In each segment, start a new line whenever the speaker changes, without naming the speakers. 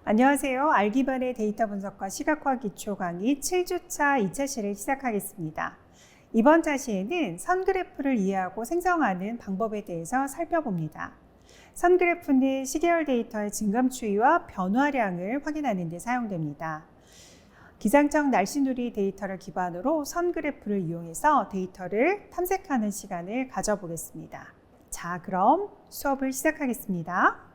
안녕하세요. 알기반의 데이터 분석과 시각화 기초 강의 7주차 2차 시를 시작하겠습니다. 이번 차시에는 선그래프를 이해하고 생성하는 방법에 대해서 살펴봅니다. 선그래프는 시계열 데이터의 증감 추이와 변화량을 확인하는 데 사용됩니다. 기상청 날씨누리 데이터를 기반으로 선그래프를 이용해서 데이터를 탐색하는 시간을 가져보겠습니다. 자, 그럼 수업을 시작하겠습니다.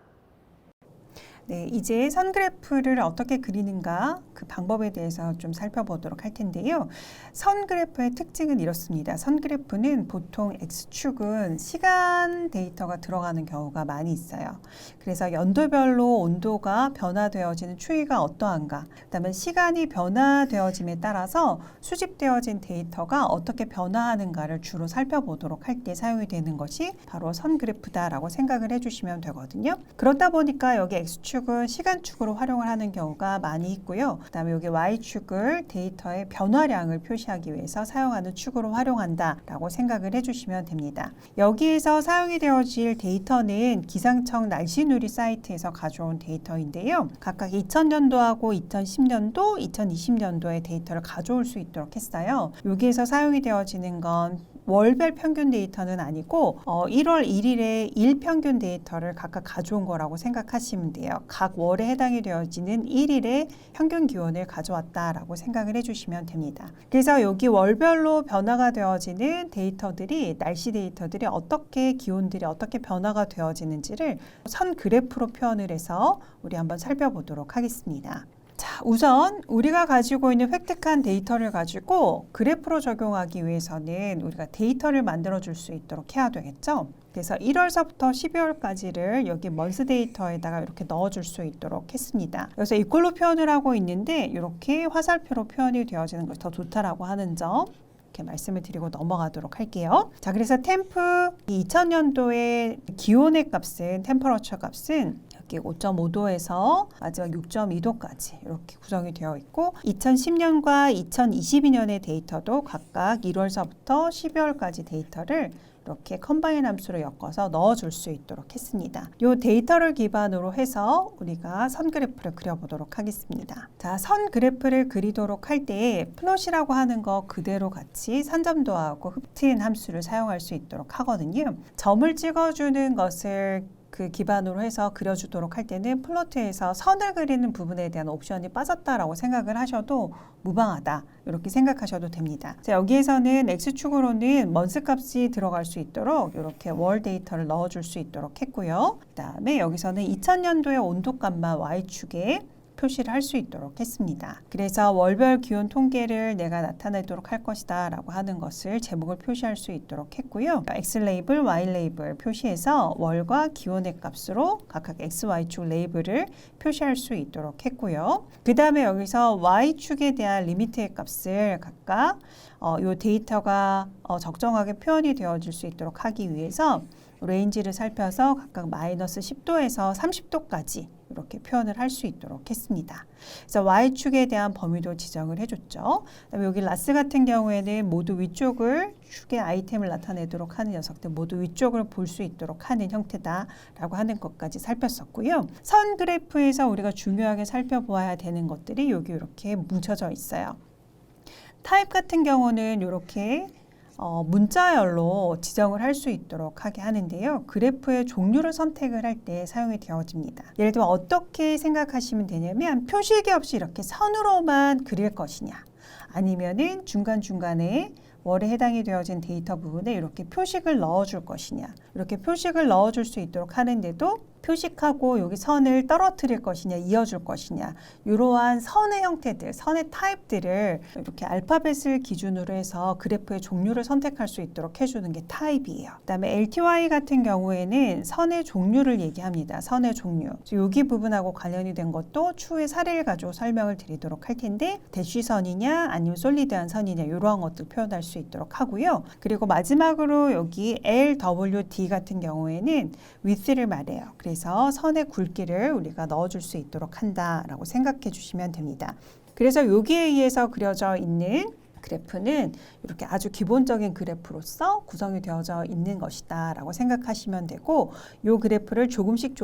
네, 이제 선그래프를 어떻게 그리는가 그 방법에 대해서 좀 살펴보도록 할 텐데요. 선그래프의 특징은 이렇습니다. 선그래프는 보통 X축은 시간 데이터가 들어가는 경우가 많이 있어요. 그래서 연도별로 온도가 변화되어지는 추이가 어떠한가, 그다음에 시간이 변화되어짐에 따라서 수집되어진 데이터가 어떻게 변화하는가를 주로 살펴보도록 할 때 사용이 되는 것이 바로 선그래프다라고 생각을 해주시면 되거든요. 그렇다 보니까 여기 X축은 시간축으로 활용을 하는 경우가 많이 있고요. 그 다음에 여기 Y축을 데이터의 변화량을 표시하기 위해서 사용하는 축으로 활용한다라고 생각을 해주시면 됩니다. 여기에서 사용이 되어질 데이터는 기상청 날씨누리 사이트에서 가져온 데이터인데요. 각각 2000년도하고 2010년도, 2020년도의 데이터를 가져올 수 있도록 했어요. 여기에서 사용이 되어지는 건 월별 평균 데이터는 아니고 1월 1일에 일평균 데이터를 각각 가져온 거라고 생각하시면 돼요. 각 월에 해당이 되어지는 1일의 평균 기온을 가져왔다라고 생각을 해주시면 됩니다. 그래서 여기 월별로 변화가 되어지는 데이터들이, 날씨 데이터들이 어떻게, 기온들이 어떻게 변화가 되어지는지를 선 그래프로 표현을 해서 우리 한번 살펴보도록 하겠습니다. 자, 우선 우리가 가지고 있는 획득한 데이터를 가지고 그래프로 적용하기 위해서는 우리가 데이터를 만들어 줄 수 있도록 해야 되겠죠. 그래서 1월서부터 12월까지를 여기 먼스 데이터에다가 이렇게 넣어줄 수 있도록 했습니다. 그래서 이꼴로 표현을 하고 있는데 이렇게 화살표로 표현이 되어지는 것이 더 좋다라고 하는 점 이렇게 말씀을 드리고 넘어가도록 할게요. 자, 그래서 템프 2000년도의 기온의 값은, 템퍼러처 값은 여기 5.5도에서 마지막 6.2도까지 이렇게 구성이 되어 있고, 2010년과 2022년의 데이터도 각각 1월서부터 12월까지 데이터를 이렇게 컴바인 함수로 엮어서 넣어줄 수 있도록 했습니다. 이 데이터를 기반으로 해서 우리가 선 그래프를 그려보도록 하겠습니다. 자, 선 그래프를 그리도록 할 때 플롯이라고 하는 거 그대로 같이 산점도하고 흡트인 함수를 사용할 수 있도록 하거든요. 점을 찍어주는 것을 그 기반으로 해서 그려주도록 할 때는 플로트에서 선을 그리는 부분에 대한 옵션이 빠졌다라고 생각을 하셔도 무방하다, 이렇게 생각하셔도 됩니다. 자, 여기에서는 X축으로는 먼스 값이 들어갈 수 있도록 이렇게 월 데이터를 넣어줄 수 있도록 했고요. 그 다음에 여기서는 2000년도의 온도값만 Y축에 표시를 할 수 있도록 했습니다. 그래서 월별 기온 통계를 내가 나타내도록 할 것이다 라고 하는 것을 제목을 표시할 수 있도록 했고요. X 레이블, Y 레이블 표시해서 월과 기온의 값으로 각각 X, Y축 레이블을 표시할 수 있도록 했고요. 그 다음에 여기서 Y축에 대한 리미트의 값을 각각 이 데이터가 적정하게 표현이 되어질 수 있도록 하기 위해서 레인지를 살펴서 각각 마이너스 10도에서 30도까지 이렇게 표현을 할 수 있도록 했습니다. 그래서 Y축에 대한 범위도 지정을 해줬죠. 그다음에 여기 라스 같은 경우에는 모두 위쪽을, 축의 아이템을 나타내도록 하는 녀석들 모두 위쪽을 볼 수 있도록 하는 형태다라고 하는 것까지 살폈었고요. 선 그래프에서 우리가 중요하게 살펴보아야 되는 것들이 여기 이렇게 뭉쳐져 있어요. 타입 같은 경우는 이렇게 문자열로 지정을 할 수 있도록 하게 하는데요. 그래프의 종류를 선택을 할 때 사용이 되어집니다. 예를 들면 어떻게 생각하시면 되냐면, 표식이 없이 이렇게 선으로만 그릴 것이냐, 아니면은 중간중간에 월에 해당이 되어진 데이터 부분에 이렇게 표식을 넣어줄 것이냐, 이렇게 표식을 넣어줄 수 있도록 하는데도 표식하고 여기 선을 떨어뜨릴 것이냐, 이어줄 것이냐, 이러한 선의 형태들, 선의 타입들을 이렇게 알파벳을 기준으로 해서 그래프의 종류를 선택할 수 있도록 해주는 게 타입이에요. 그 다음에 LTY 같은 경우에는 선의 종류를 얘기합니다. 선의 종류. 여기 부분하고 관련이 된 것도 추후에 사례를 가지고 설명을 드리도록 할 텐데, 대쉬선이냐 아니면 솔리드한 선이냐 이러한 것들 표현할 수 있도록 하고요. 그리고 마지막으로 여기 LWD 같은 경우에는 width를 말해요. 그래서 선의 굵기를 우리가 넣어줄 수 있도록 한다라고 생각해 주시면 됩니다. 그래서 여기에 의해서 그려져 있는 그래프는 이렇게 아주 기본적인 그래프로서 구성이 되어져 있는 것이다 라고 생각하시면 되고, 이 그래프를 조금씩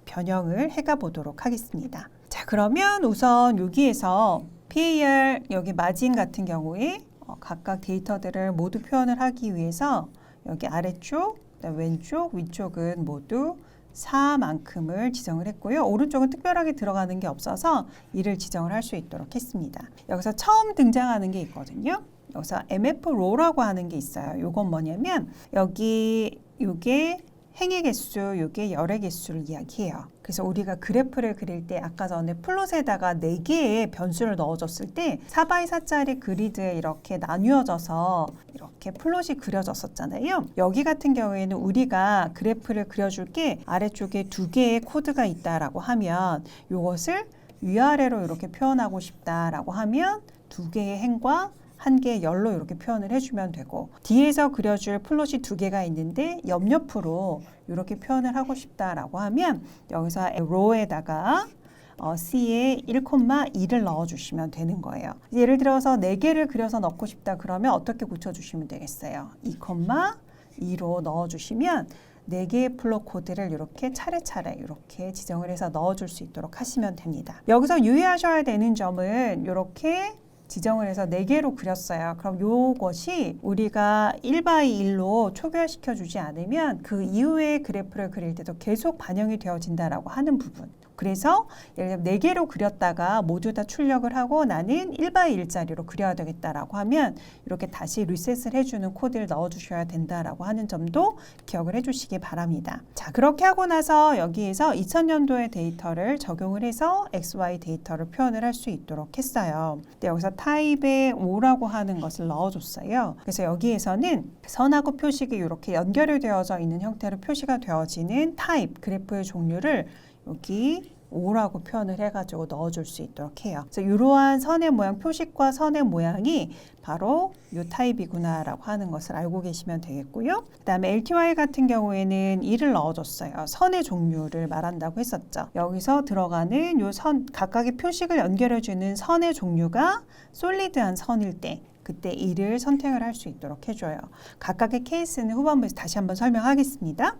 변형을 해가 보도록 하겠습니다. 자, 그러면 우선 여기에서 PAR 여기 마진 같은 경우에 각각 데이터들을 모두 표현을 하기 위해서 여기 아래쪽, 왼쪽, 위쪽은 모두 4만큼을 지정을 했고요. 오른쪽은 특별하게 들어가는 게 없어서 이를 지정을 할 수 있도록 했습니다. 여기서 처음 등장하는 게 있거든요. 여기서 MF row라고 하는 게 있어요. 요건 뭐냐면 여기 요게 행의 개수, 요게 열의 개수를 이야기해요. 그래서 우리가 그래프를 그릴 때 아까 전에 플롯에다가 4개의 변수를 넣어줬을 때 4x4짜리 그리드에 이렇게 나뉘어져서 이렇게 플롯이 그려졌었잖아요. 여기 같은 경우에는 우리가 그래프를 그려줄 게 아래쪽에 2개의 코드가 있다라고 하면 이것을 위아래로 이렇게 표현하고 싶다라고 하면 2개의 행과 1개의 열로 이렇게 표현을 해주면 되고, 뒤에서 그려줄 플롯이 2개가 있는데 옆옆으로 이렇게 표현을 하고 싶다라고 하면 여기서 row에다가 C에 1,2를 넣어주시면 되는 거예요. 예를 들어서 4개를 그려서 넣고 싶다 그러면 어떻게 고쳐주시면 되겠어요? 2,2로 넣어주시면 4개의 플롯 코드를 이렇게 차례차례 이렇게 지정을 해서 넣어줄 수 있도록 하시면 됩니다. 여기서 유의하셔야 되는 점은 이렇게 지정을 해서 4개로 그렸어요. 그럼 이것이 우리가 1x1로 초기화시켜 주지 않으면 그 이후에 그래프를 그릴 때도 계속 반영이 되어진다라고 하는 부분. 그래서 예를 들면 4개로 그렸다가 모두 다 출력을 하고 나는 1x1짜리로 그려야 되겠다라고 하면 이렇게 다시 리셋을 해주는 코드를 넣어주셔야 된다라고 하는 점도 기억을 해주시기 바랍니다. 자, 그렇게 하고 나서 여기에서 2000년도의 데이터를 적용을 해서 XY 데이터를 표현을 할 수 있도록 했어요. 근데 여기서 타입에 5라고 하는 것을 넣어줬어요. 그래서 여기에서는 선하고 표식이 이렇게 연결이 되어져 있는 형태로 표시가 되어지는 타입, 그래프의 종류를 여기 5라고 표현을 해가지고 넣어줄 수 있도록 해요. 그래서 이러한 선의 모양, 표식과 선의 모양이 바로 이 타입이구나 라고 하는 것을 알고 계시면 되겠고요. 그 다음에 LTY 같은 경우에는 2를 넣어줬어요. 선의 종류를 말한다고 했었죠. 여기서 들어가는 이 선, 각각의 표식을 연결해주는 선의 종류가 솔리드한 선일 때 그때 2를 선택을 할 수 있도록 해줘요. 각각의 케이스는 후반부에서 다시 한번 설명하겠습니다.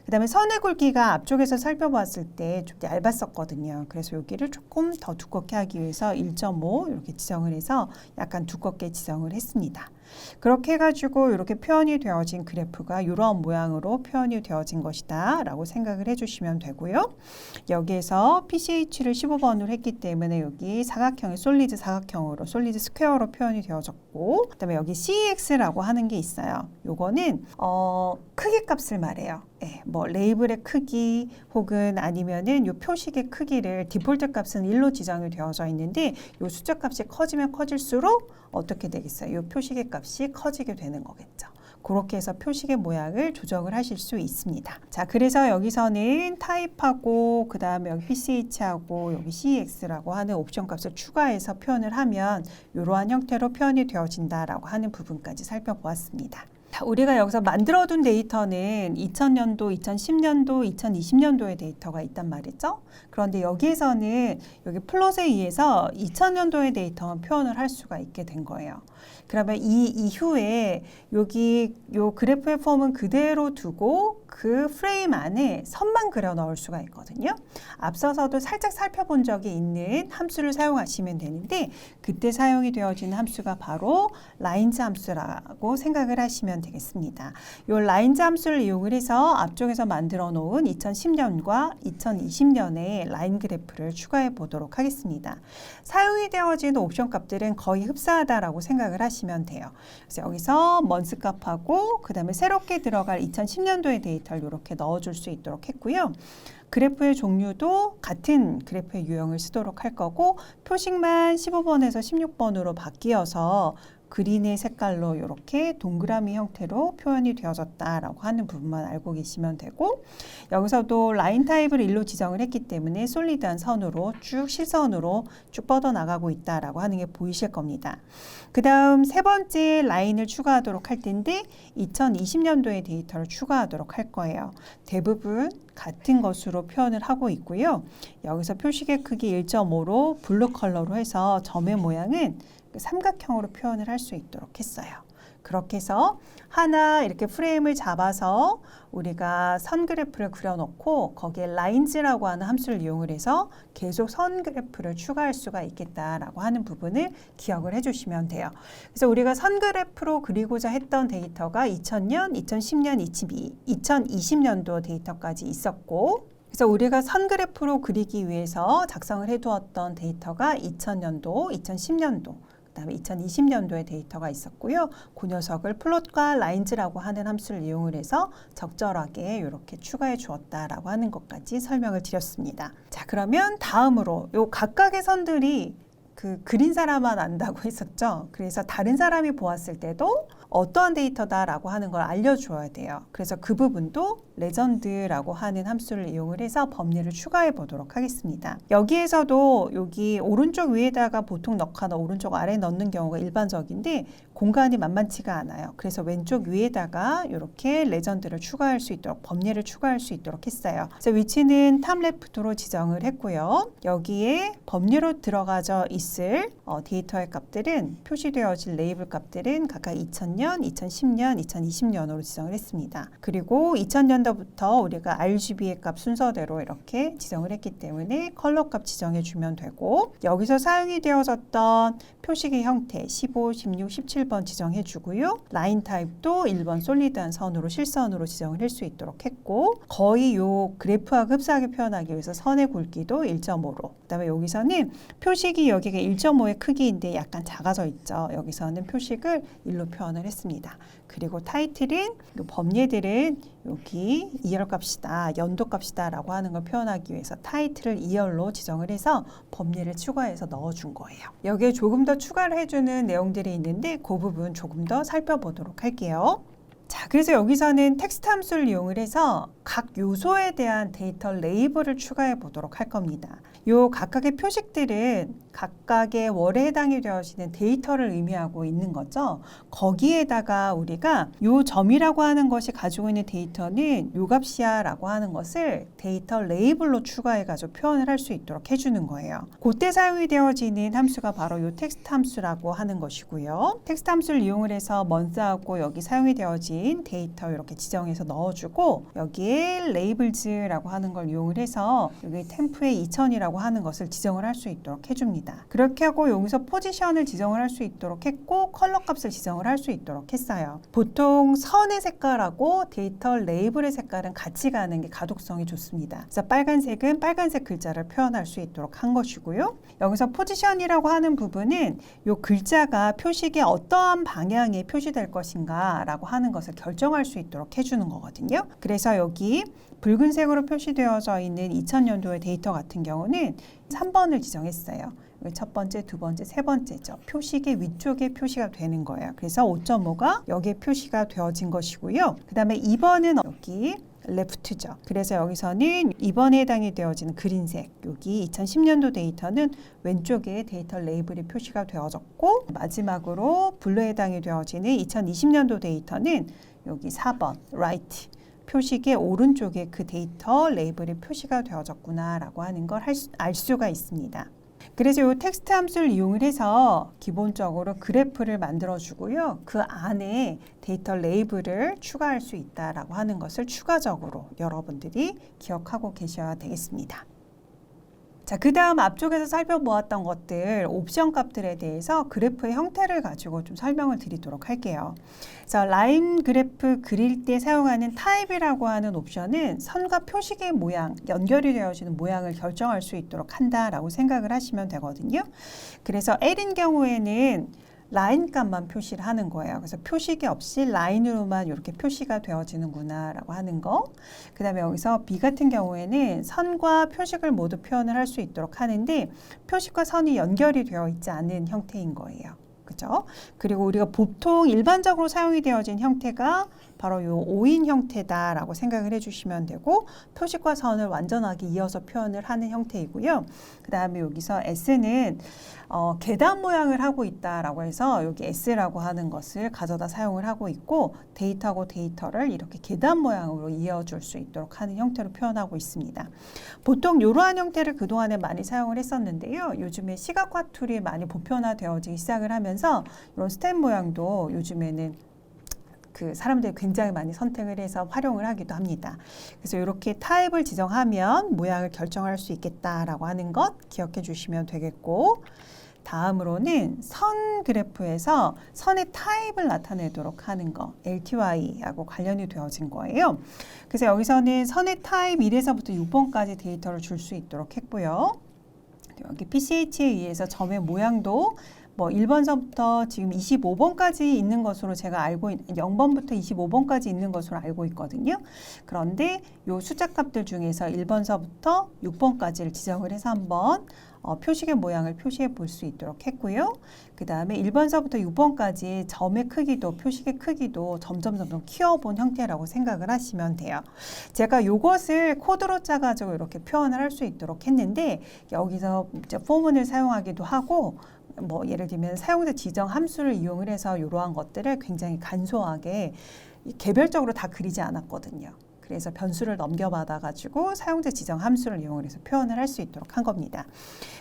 그 다음에 선의 굵기가 앞쪽에서 살펴봤을 때 좀 얇았었거든요. 그래서 여기를 조금 더 두껍게 하기 위해서 1.5 이렇게 지정을 해서 약간 두껍게 지정을 했습니다. 그렇게 해가지고 이렇게 표현이 되어진 그래프가 이런 모양으로 표현이 되어진 것이다 라고 생각을 해주시면 되고요. 여기에서 PCH를 15번으로 했기 때문에 여기 사각형의 솔리드 사각형으로 솔리드 스퀘어로 표현이 되어졌고, 그 다음에 여기 CEX라고 하는 게 있어요. 요거는 크기 값을 말해요. 네, 뭐 레이블의 크기 혹은 아니면은 요 표식의 크기를 디폴트 값은 1로 지정이 되어져 있는데 요 숫자 값이 커지면 커질수록 어떻게 되겠어요? 요 표식의 값이 커지게 되는 거겠죠. 그렇게 해서 표식의 모양을 조정을 하실 수 있습니다. 자, 그래서 여기서는 타입하고 그 다음에 여기 PCH하고 여기 CEX라고 하는 옵션 값을 추가해서 표현을 하면 이러한 형태로 표현이 되어진다라고 하는 부분까지 살펴보았습니다. 우리가 여기서 만들어둔 데이터는 2000년도, 2010년도, 2020년도의 데이터가 있단 말이죠. 그런데 여기에서는 여기 플롯에 의해서 2000년도의 데이터만 표현을 할 수가 있게 된 거예요. 그러면 이 이후에 여기 요 그래프의 폼은 그대로 두고 그 프레임 안에 선만 그려 넣을 수가 있거든요. 앞서서도 살짝 살펴본 적이 있는 함수를 사용하시면 되는데 그때 사용이 되어지는 함수가 바로 라인즈 함수라고 생각을 하시면 해주시면 되겠습니다. 이 라인즈 함수를 이용을 해서 앞쪽에서 만들어 놓은 2010년과 2020년의 라인 그래프를 추가해 보도록 하겠습니다. 사용이 되어지는 옵션 값들은 거의 흡사하다라고 생각을 하시면 돼요. 그래서 여기서 먼스 값하고 그 다음에 새롭게 들어갈 2010년도의 데이터를 이렇게 넣어줄 수 있도록 했고요. 그래프의 종류도 같은 그래프의 유형을 쓰도록 할 거고 표식만 15번에서 16번으로 바뀌어서 그린의 색깔로 이렇게 동그라미 형태로 표현이 되어졌다라고 하는 부분만 알고 계시면 되고 여기서도 라인 타입을 1로 지정을 했기 때문에 솔리드한 선으로 쭉 실선으로 쭉 뻗어나가고 있다라고 하는 게 보이실 겁니다. 그 다음 세 번째 라인을 추가하도록 할 텐데 2020년도의 데이터를 추가하도록 할 거예요. 대부분 같은 것으로 표현을 하고 있고요. 여기서 표식의 크기 1.5로 블루 컬러로 해서 점의 모양은 삼각형으로 표현을 할 수 있도록 했어요. 그렇게 해서 하나 이렇게 프레임을 잡아서 우리가 선 그래프를 그려놓고 거기에 라인즈라고 하는 함수를 이용을 해서 계속 선 그래프를 추가할 수가 있겠다라고 하는 부분을 기억을 해주시면 돼요. 그래서 우리가 선 그래프로 그리고자 했던 데이터가 2000년, 2010년, 2020년도 데이터까지 있었고 그래서 우리가 선 그래프로 그리기 위해서 작성을 해두었던 데이터가 2000년도, 2010년도 그다음에 2020년도의 데이터가 있었고요. 그 녀석을 플롯과 라인즈라고 하는 함수를 이용을 해서 적절하게 이렇게 추가해 주었다라고 하는 것까지 설명을 드렸습니다. 자, 그러면 다음으로 요 각각의 선들이 그 그린 사람만 안다고 했었죠. 그래서 다른 사람이 보았을 때도 어떠한 데이터다라고 하는 걸 알려줘야 돼요. 그래서 그 부분도 레전드라고 하는 함수를 이용을 해서 범위를 추가해 보도록 하겠습니다. 여기에서도 여기 오른쪽 위에다가 보통 넣거나 오른쪽 아래에 넣는 경우가 일반적인데 공간이 만만치가 않아요. 그래서 왼쪽 위에다가 이렇게 레전드를 추가할 수 있도록 범위를 추가할 수 있도록 했어요. 그래서 위치는 탑 레프트로 지정을 했고요. 여기에 범위로 들어가져 있을 데이터의 값들은 표시되어질 레이블 값들은 각각 2000년, 2010년, 2020년으로 지정을 했습니다. 그리고 2000년도부터 우리가 RGB의 값 순서대로 이렇게 지정을 했기 때문에 컬러 값 지정해 주면 되고 여기서 사용이 되어졌던 표식의 형태 15, 16, 17번 지정해 주고요. 라인 타입도 1번 솔리드한 선으로 실선으로 지정을 할 수 있도록 했고 거의 요 그래프하고 흡사하게 표현하기 위해서 선의 굵기도 1.5로 그 다음에 여기서는 표식이 여기가 1.5의 크기인데 약간 작아져 있죠. 여기서는 표식을 1로 표현을 했습니다. 그리고 타이틀은 범례들은 여기 2열 값이다, 연도 값이다 라고 하는 걸 표현하기 위해서 타이틀을 2열로 지정을 해서 범례를 추가해서 넣어준 거예요. 여기에 조금 더 추가를 해주는 내용들이 있는데 그 부분 조금 더 살펴보도록 할게요. 자, 그래서 여기서는 텍스트 함수를 이용을 해서 각 요소에 대한 데이터 레이블을 추가해 보도록 할 겁니다. 요 각각의 표식들은 각각의 월에 해당이 되어지는 데이터를 의미하고 있는 거죠. 거기에다가 우리가 요 점이라고 하는 것이 가지고 있는 데이터는 요 값이야 라고 하는 것을 데이터 레이블로 추가해 가지고 표현을 할 수 있도록 해주는 거예요. 그때 사용이 되어지는 함수가 바로 요 텍스트 함수라고 하는 것이고요. 텍스트 함수를 이용을 해서 먼스하고 여기 사용이 되어진 데이터 이렇게 지정해서 넣어주고 여기에 레이블즈라고 하는 걸 이용을 해서 여기 템프에 2000이라고 하는 것을 지정을 할 수 있도록 해줍니다. 그렇게 하고 여기서 포지션을 지정을 할 수 있도록 했고 컬러 값을 지정을 할 수 있도록 했어요. 보통 선의 색깔하고 데이터 레이블의 색깔은 같이 가는 게 가독성이 좋습니다. 그래서 빨간색은 빨간색 글자를 표현할 수 있도록 한 것이고요. 여기서 포지션이라고 하는 부분은 이 글자가 표식의 어떠한 방향에 표시될 것인가 라고 하는 것을 결정할 수 있도록 해주는 거거든요. 그래서 여기 붉은색으로 표시되어져 있는 2000년도의 데이터 같은 경우는 3번을 지정했어요. 첫 번째, 두 번째, 세 번째죠. 표식의 위쪽에 표시가 되는 거예요. 그래서 5.5가 여기에 표시가 되어진 것이고요. 그 다음에 2번은 여기 레프트죠. 그래서 여기서는 2번에 해당이 되어지는 그린색, 여기 2010년도 데이터는 왼쪽에 데이터 레이블이 표시가 되어졌고 마지막으로 블루에 해당이 되어지는 2020년도 데이터는 여기 4번, right. 표식의 오른쪽에 그 데이터 레이블이 표시가 되어졌구나 라고 하는 걸 알 수가 있습니다. 그래서 이 텍스트 함수를 이용을 해서 기본적으로 그래프를 만들어 주고요. 그 안에 데이터 레이블을 추가할 수 있다라고 하는 것을 추가적으로 여러분들이 기억하고 계셔야 되겠습니다. 자, 그 다음 앞쪽에서 살펴보았던 것들, 옵션 값들에 대해서 그래프의 형태를 가지고 좀 설명을 드리도록 할게요. 자, 라인 그래프 그릴 때 사용하는 타입이라고 하는 옵션은 선과 표식의 모양, 연결이 되어지는 모양을 결정할 수 있도록 한다라고 생각을 하시면 되거든요. 그래서 L인 경우에는 라인 값만 표시를 하는 거예요. 그래서 표식이 없이 라인으로만 이렇게 표시가 되어지는구나 라고 하는 거. 그 다음에 여기서 B 같은 경우에는 선과 표식을 모두 표현을 할 수 있도록 하는데 표식과 선이 연결이 되어 있지 않은 형태인 거예요. 그죠? 그리고 우리가 보통 일반적으로 사용이 되어진 형태가 바로 이 O인 형태다라고 생각을 해주시면 되고 표식과 선을 완전하게 이어서 표현을 하는 형태이고요. 그 다음에 여기서 S는 계단 모양을 하고 있다라고 해서 여기 S라고 하는 것을 가져다 사용을 하고 있고 데이터하고 데이터를 이렇게 계단 모양으로 이어줄 수 있도록 하는 형태로 표현하고 있습니다. 보통 이러한 형태를 그동안에 많이 사용을 했었는데요. 요즘에 시각화 툴이 많이 보편화되어지기 시작을 하면서 이런 스텝 모양도 요즘에는 사람들이 굉장히 많이 선택을 해서 활용을 하기도 합니다. 그래서 이렇게 타입을 지정하면 모양을 결정할 수 있겠다라고 하는 것 기억해 주시면 되겠고, 다음으로는 선 그래프에서 선의 타입을 나타내도록 하는 거, LTY하고 관련이 되어진 거예요. 그래서 여기서는 선의 타입 1에서부터 6번까지 데이터를 줄 수 있도록 했고요. 여기 PCH에 의해서 점의 모양도 1번서부터 지금 25번까지 있는 것으로 제가 알고 0번부터 25번까지 있는 것으로 알고 있거든요. 그런데 이 숫자 값들 중에서 1번서부터 6번까지를 지정을 해서 한번 표식의 모양을 표시해 볼 수 있도록 했고요. 그 다음에 1번서부터 6번까지 점의 크기도 표식의 크기도 점점 키워본 형태라고 생각을 하시면 돼요. 제가 이것을 코드로 짜가지고 이렇게 표현을 할 수 있도록 했는데 여기서 포문을 사용하기도 하고 예를 들면 사용자 지정 함수를 이용을 해서 이러한 것들을 굉장히 간소하게 개별적으로 다 그리지 않았거든요. 그래서 변수를 넘겨받아 가지고 사용자 지정 함수를 이용을 해서 표현을 할 수 있도록 한 겁니다.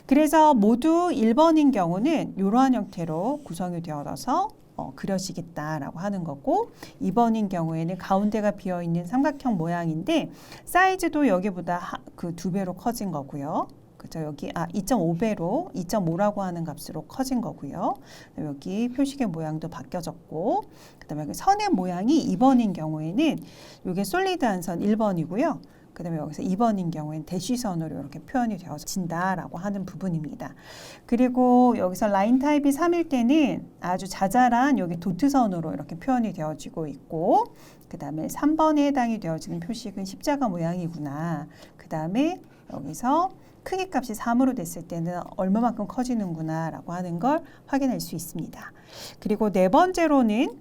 그래서 모두 1번인 경우는 이러한 형태로 구성이 되어서 그려지겠다라고 하는 거고, 2번인 경우에는 가운데가 비어있는 삼각형 모양인데 사이즈도 여기보다 그 2배로 커진 거고요. 그죠? 여기 2.5배로 2.5라고 하는 값으로 커진 거고요. 여기 표식의 모양도 바뀌어졌고, 그다음에 여기 선의 모양이 2번인 경우에는 이게 솔리드한 선 1번이고요. 그다음에 여기서 2번인 경우에는 대쉬선으로 이렇게 표현이 되어진다라고 하는 부분입니다. 그리고 여기서 라인 타입이 3일 때는 아주 자잘한 여기 도트선으로 이렇게 표현이 되어지고 있고, 그다음에 3번에 해당이 되어지는 표식은 십자가 모양이구나. 그다음에 여기서 크기 값이 3으로 됐을 때는 얼마만큼 커지는구나 라고 하는 걸 확인할 수 있습니다. 그리고 네 번째로는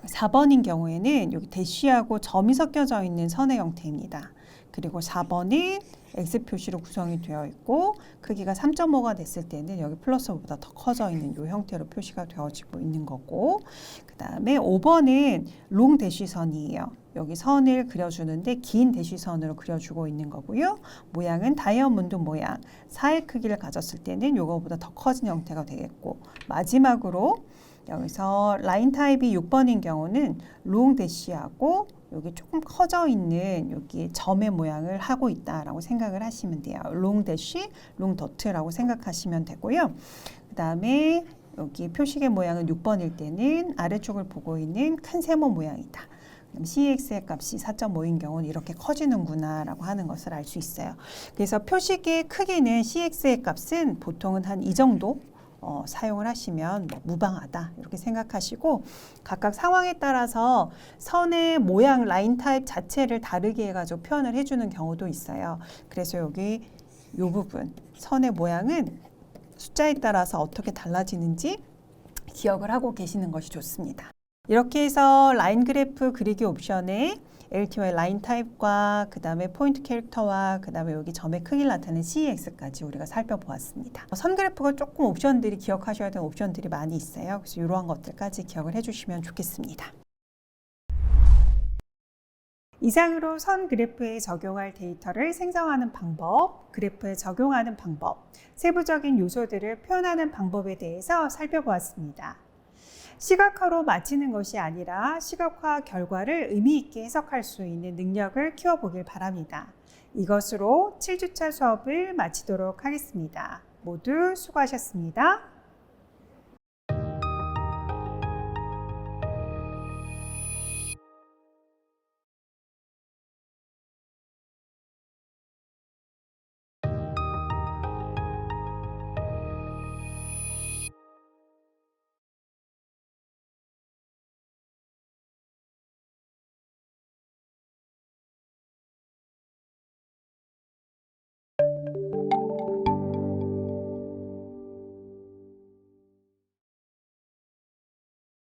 4번인 경우에는 여기 대쉬하고 점이 섞여져 있는 선의 형태입니다. 그리고 4번은 X 표시로 구성이 되어 있고 크기가 3.5가 됐을 때는 여기 플러스 5보다 더 커져 있는 이 형태로 표시가 되어지고 있는 거고, 그 다음에 5번은 롱 대쉬선이에요. 여기 선을 그려주는데 긴 대쉬선으로 그려주고 있는 거고요. 모양은 다이아몬드 모양, 4의 크기를 가졌을 때는 이거보다 더 커진 형태가 되겠고, 마지막으로 여기서 라인 타입이 6번인 경우는 롱 대쉬하고 여기 조금 커져 있는 여기 점의 모양을 하고 있다라고 생각을 하시면 돼요. 롱 대쉬, 롱 더트라고 생각하시면 되고요. 그 다음에 여기 표식의 모양은 6번일 때는 아래쪽을 보고 있는 큰 세모 모양이다. CX의 값이 4.5인 경우는 이렇게 커지는구나 라고 하는 것을 알 수 있어요. 그래서 표식의 크기는 CX의 값은 보통은 한 이 정도 사용을 하시면 무방하다 이렇게 생각하시고, 각각 상황에 따라서 선의 모양 라인 타입 자체를 다르게 해가지고 표현을 해주는 경우도 있어요. 그래서 여기 이 부분 선의 모양은 숫자에 따라서 어떻게 달라지는지 기억을 하고 계시는 것이 좋습니다. 이렇게 해서 라인 그래프 그리기 옵션에 LTY 라인 타입과 그 다음에 포인트 캐릭터와 그 다음에 여기 점의 크기를 나타내는 CEX까지 우리가 살펴보았습니다. 선 그래프가 조금 옵션들이 기억하셔야 되는 옵션들이 많이 있어요. 그래서 이러한 것들까지 기억을 해주시면 좋겠습니다. 이상으로 선 그래프에 적용할 데이터를 생성하는 방법, 그래프에 적용하는 방법, 세부적인 요소들을 표현하는 방법에 대해서 살펴보았습니다. 시각화로 마치는 것이 아니라 시각화 결과를 의미 있게 해석할 수 있는 능력을 키워보길 바랍니다. 이것으로 7주차 수업을 마치도록 하겠습니다. 모두 수고하셨습니다.